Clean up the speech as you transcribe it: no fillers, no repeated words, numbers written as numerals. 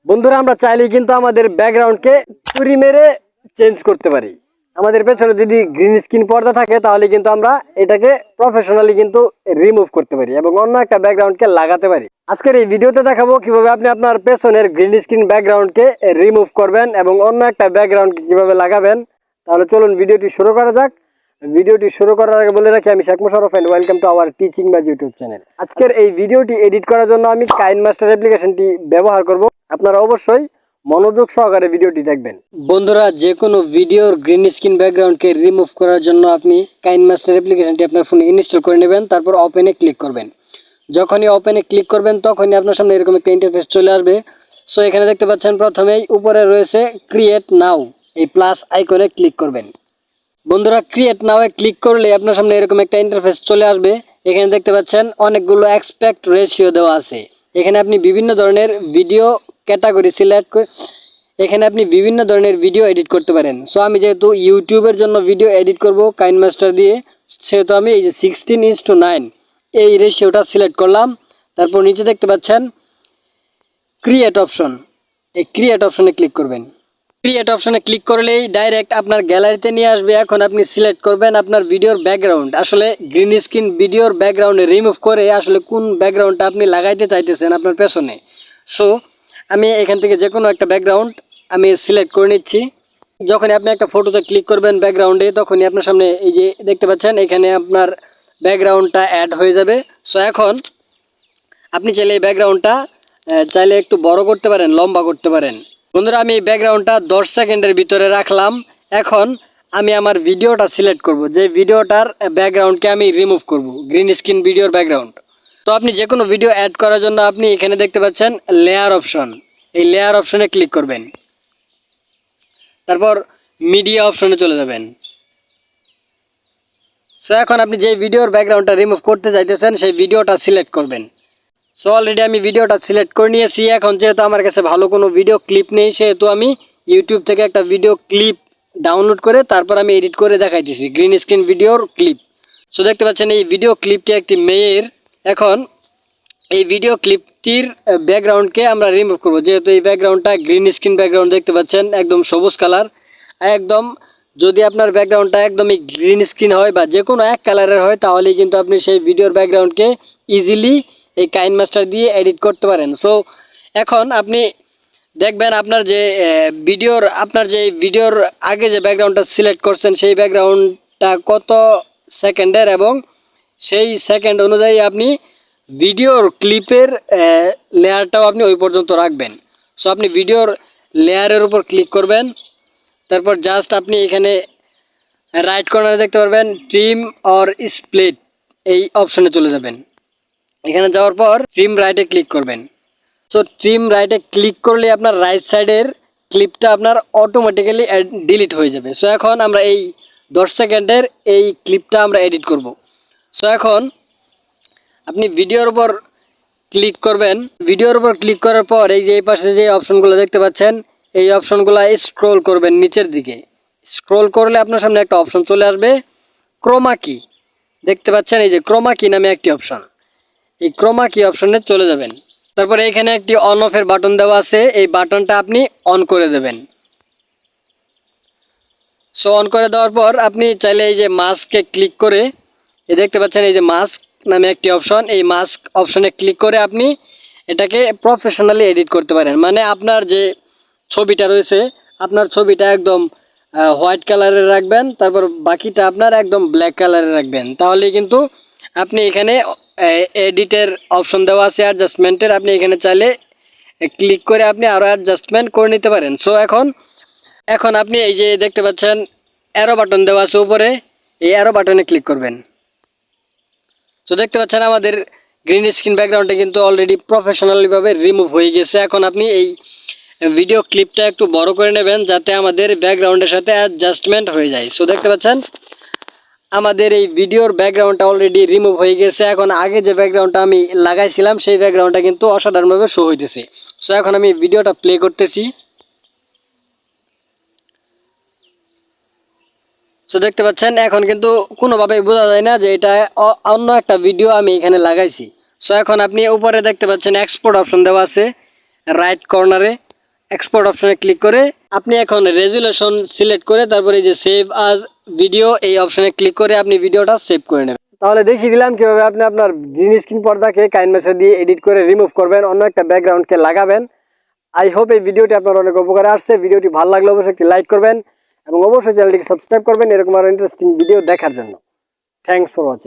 বন্ধুরা আমরা চাইলেই কিন্তু আমাদের ব্যাকগ্রাউন্ডকে চুরি মেরে চেঞ্জ করতে পারি। আমাদের পেছনে যদি গ্রিন স্ক্রিন পর্দা থাকে তাহলে কিন্তু আমরা এটাকে প্রফেশনালি কিন্তু রিমুভ করতে পারি এবং অন্য একটা ব্যাকগ্রাউন্ডকে লাগাতে পারি। আজকের এই ভিডিওতে দেখাবো কিভাবে আপনি আপনার পেছনের গ্রিন স্ক্রিন ব্যাকগ্রাউন্ডকে রিমুভ করবেন এবং অন্য একটা ব্যাকগ্রাউন্ডকে কিভাবে লাগাবেন। তাহলে চলুন ভিডিওটি শুরু করা যাক। ভিডিওটি শুরু করার আগে বলে রাখি আমি Sheikh Mosharraf and welcome to our Teachingbaz YouTube channel. আজকের এই ভিডিওটি এডিট করার জন্য আমি কাইনমাস্টার অ্যাপ্লিকেশনটি ব্যবহার করব। আপনারা অবশ্যই মনোযোগ সহকারে ভিডিওটি দেখবেন। বন্ধুরা যে কোনো ভিডিওর গ্রিন স্ক্রিন ব্যাকগ্রাউন্ডকে রিমুভ করার জন্য আপনি কাইনমাস্টার অ্যাপ্লিকেশনটি আপনার ফোনে ইনস্টল করে নেবেন, তারপর ওপেনে ক্লিক করবেন। যখনই ওপেনে ক্লিক করবেন তখনই আপনার সামনে এরকম একটা ইন্টারফেস চলে আসবে। সো এখানে দেখতে পাচ্ছেন প্রথমেই উপরে রয়েছে ক্রিয়েট নাও, এই প্লাস আইকনে ক্লিক করবেন। বন্ধুরা ক্রিয়েট নাও এ ক্লিক করলে আপনার সামনে এরকম একটা ইন্টারফেস চলে আসবে। এখানে দেখতে পাচ্ছেন অনেকগুলো এক্সপেক্ট রেশিও দেওয়া আছে। এখানে আপনি বিভিন্ন ধরনের ভিডিও ক্যাটাগরি সিলেক্ট করে এখানে আপনি বিভিন্ন ধরনের ভিডিও এডিট করতে পারেন। সো আমি যেহেতু ইউটিউবের জন্য ভিডিও এডিট করব কাইনমাস্টার দিয়ে, সেহেতু আমি এই যে 16:9 এই রেশিওটা সিলেক্ট করলাম। তারপর নিচে দেখতে পাচ্ছেন ক্রিয়েট অপশন, এই ক্রিয়েট অপশনে ক্লিক করবেন। ক্রিয়েট অপশনে ক্লিক করলেই ডাইরেক্ট আপনার গ্যালারিতে নিয়ে আসবে। এখন আপনি সিলেক্ট করবেন আপনার ভিডিওর ব্যাকগ্রাউন্ড। আসলে গ্রিন স্ক্রিন ভিডিওর ব্যাকগ্রাউন্ডে রিমুভ করে আসলে কোন ব্যাকগ্রাউন্ডটা আপনি লাগাইতে চাইতেছেন আপনার পেছনে। সো আমি এখান থেকে যে কোনো একটা ব্যাকগ্রাউন্ড আমি সিলেক্ট করে নিচ্ছি। যখনই আপনি একটা ফটোতে ক্লিক করবেন ব্যাকগ্রাউন্ডে, তখনই আপনার সামনে এই যে দেখতে পাচ্ছেন এখানে আপনার ব্যাকগ্রাউন্ডটা অ্যাড হয়ে যাবে। সো এখন আপনি চাইলে এই ব্যাকগ্রাউন্ডটা চাইলে একটু বড় করতে পারেন, লম্বা করতে পারেন। বন্ধুরা আমি এই ব্যাকগ্রাউন্ডটা 10 সেকেন্ডের ভিতরে রাখলাম। এখন আমি আমার ভিডিওটা সিলেক্ট করব, যে ভিডিওটার ব্যাকগ্রাউন্ডকে আমি রিমুভ করব, গ্রিন স্ক্রিন ভিডিওর ব্যাকগ্রাউন্ড। তো আপনি যে কোনো ভিডিও অ্যাড করার জন্য আপনি এখানে দেখতে পাচ্ছেন লেয়ার অপশন, এই লেয়ার অপশনে ক্লিক করবেন। তারপর মিডিয়া অপশনে চলে যাবেন। সো এখন আপনি যে ভিডিওর ব্যাকগ্রাউন্ডটা রিমুভ করতে চাইতেছেন সেই ভিডিওটা সিলেক্ট করবেন। সো অলরেডি আমি ভিডিওটা সিলেক্ট করে নিয়েছি। এখন যেহেতু আমার কাছে ভালো কোনো ভিডিও ক্লিপ নেই, সেহেতু আমি ইউটিউব থেকে একটা ভিডিও ক্লিপ ডাউনলোড করে তারপর আমি এডিট করে দেখাইতেছি গ্রিন স্ক্রিন ভিডিওর ক্লিপ। সো দেখতে পাচ্ছেন এই ভিডিও ক্লিপটি একটি মেয়ের। এখন এই ভিডিও ক্লিপটির ব্যাকগ্রাউন্ডকে আমরা রিমুভ করব, যেহেতু এই ব্যাকগ্রাউন্ডটা গ্রিন স্ক্রিন ব্যাকগ্রাউন্ড দেখতে পাচ্ছেন একদম সবুজ কালার। একদম যদি আপনার ব্যাকগ্রাউন্ডটা একদমই গ্রিন স্ক্রিন হয় বা যে কোনো এক কালারের হয় তাহলেই কিন্তু আপনি সেই ভিডিওর ব্যাকগ্রাউন্ডকে ইজিলি এই কাইনমাস্টার দিয়ে এডিট করতে পারেন। সো এখন আপনি দেখবেন আপনার যে ভিডিওর আগে যে ব্যাকগ্রাউন্ডটা সিলেক্ট করছেন সেই ব্যাকগ্রাউন্ডটা কত সেকেন্ডের, এবং সেই সেকেন্ড অনুযায়ী আপনি ভিডিওর ক্লিপের লেয়ারটাও আপনি ওই পর্যন্ত রাখবেন। সো আপনি ভিডিওর লেয়ারের উপর ক্লিক করবেন। তারপর জাস্ট আপনি এখানে রাইট কর্নারে দেখতে পারবেন ট্রিম অর স্প্লিট, এই অপশনে চলে যাবেন। এখানে যাওয়ার পর ট্রিম রাইটে ক্লিক করবেন। সো ট্রিম রাইটে ক্লিক করলে আপনার রাইট সাইডের ক্লিপটা আপনার অটোমেটিক্যালি ডিলিট হয়ে যাবে। সো এখন আমরা এই 10 সেকেন্ডের এই ক্লিপটা আমরা এডিট করব। সো এখন আপনি ভিডিওর উপর ক্লিক করবেন। ভিডিওর উপর ক্লিক করার পর এই যে এই পাশে যে অপশনগুলো দেখতে পাচ্ছেন এই অপশনগুলো স্ক্রল করবেন নিচের দিকে। স্ক্রল করলে আপনার সামনে একটা অপশন চলে আসবে ক্রোমা কি, দেখতে পাচ্ছেন এই যে ক্রোমা কি নামে একটি অপশন। এই ক্রোমা কি অপশনে চলে যাবেন। তারপরে এখানে একটি অন অফের বাটন দেওয়া আছে, এই বাটনটা আপনি অন করে দেবেন। সো অন করে দেওয়ার পর আপনি চাইলে এই যে মাস্কে ক্লিক করে এই দেখতে পাচ্ছেন এই যে মাস্ক নামে একটি অপশন, এই মাস্ক অপশনে ক্লিক করে আপনি এটাকে প্রফেশনালি এডিট করতে পারেন। মানে আপনার যে ছবিটা রয়েছে আপনার ছবিটা একদম হোয়াইট কালারের রাখবেন, তারপর বাকিটা আপনার একদম ব্ল্যাক কালারের রাখবেন। তাহলে কিন্তু আপনি এখানে এডিটের অপশন দেওয়া আছে অ্যাডজাস্টমেন্টের, আপনি এখানে চাইলে ক্লিক করে আপনি আরও অ্যাডজাস্টমেন্ট করে নিতে পারেন। সো এখন আপনি এই যে দেখতে পাচ্ছেন অ্যারো বাটন দেওয়া আছে উপরে, এই অ্যারো বাটনে ক্লিক করবেন। সো দেখতে পাচ্ছেন আমাদের গ্রিন স্ক্রিন ব্যাকগ্রাউন্ডে কিন্তু অলরেডি প্রফেশনালিভাবে রিমুভ হয়ে গেছে। এখন আপনি এই ভিডিও ক্লিপটা একটু বড় করে নেবেন যাতে আমাদের ব্যাকগ্রাউন্ডের সাথে অ্যাডজাস্টমেন্ট হয়ে যায়। সো দেখতে পাচ্ছেন আমাদের এই ভিডিওর ব্যাকগ্রাউন্ডটা অলরেডি রিমুভ হয়ে গেছে। এখন আগে যে ব্যাকগ্রাউন্ডটা আমি লাগাইছিলাম সেই ব্যাকগ্রাউন্ডটা কিন্তু অসাধারণভাবে শো হইতেছে। সো এখন আমি ভিডিওটা প্লে করতেছি। সো দেখতে পাচ্ছেন এখন কিন্তু কোনোভাবেই বোঝা যায় না যে এটা অন্য একটা ভিডিও আমি এখানে লাগাইছি। সো এখন আপনি উপরে দেখতে পাচ্ছেন এক্সপোর্ট অপশন দেওয়া আছে রাইট কর্নারে। এক্সপোর্ট অপশনে ক্লিক করে আপনি এখন রেজুলেশন সিলেক্ট করে তারপরে এই যে সেভ আজ ভিডিও এই অপশনে ক্লিক করে আপনি ভিডিওটা সেভ করে নেবেন। তাহলে দেখিয়ে দিলাম কিভাবে আপনি আপনার গ্রিন স্ক্রিন পর্দাকে কাইনমেশার দিয়ে এডিট করে রিমুভ করবেন, অন্য একটা ব্যাকগ্রাউন্ডকে লাগাবেন। আই হোপ এই ভিডিওটি আপনার অনেক উপকারে আসছে। ভিডিওটি ভালো লাগলে অবশ্যই একটি লাইক করবেন এবং অবশ্যই চ্যানেলটিকে সাবস্ক্রাইব করবেন এরকম আরো ইন্টারেস্টিং ভিডিও দেখার জন্য। Thanks for watching.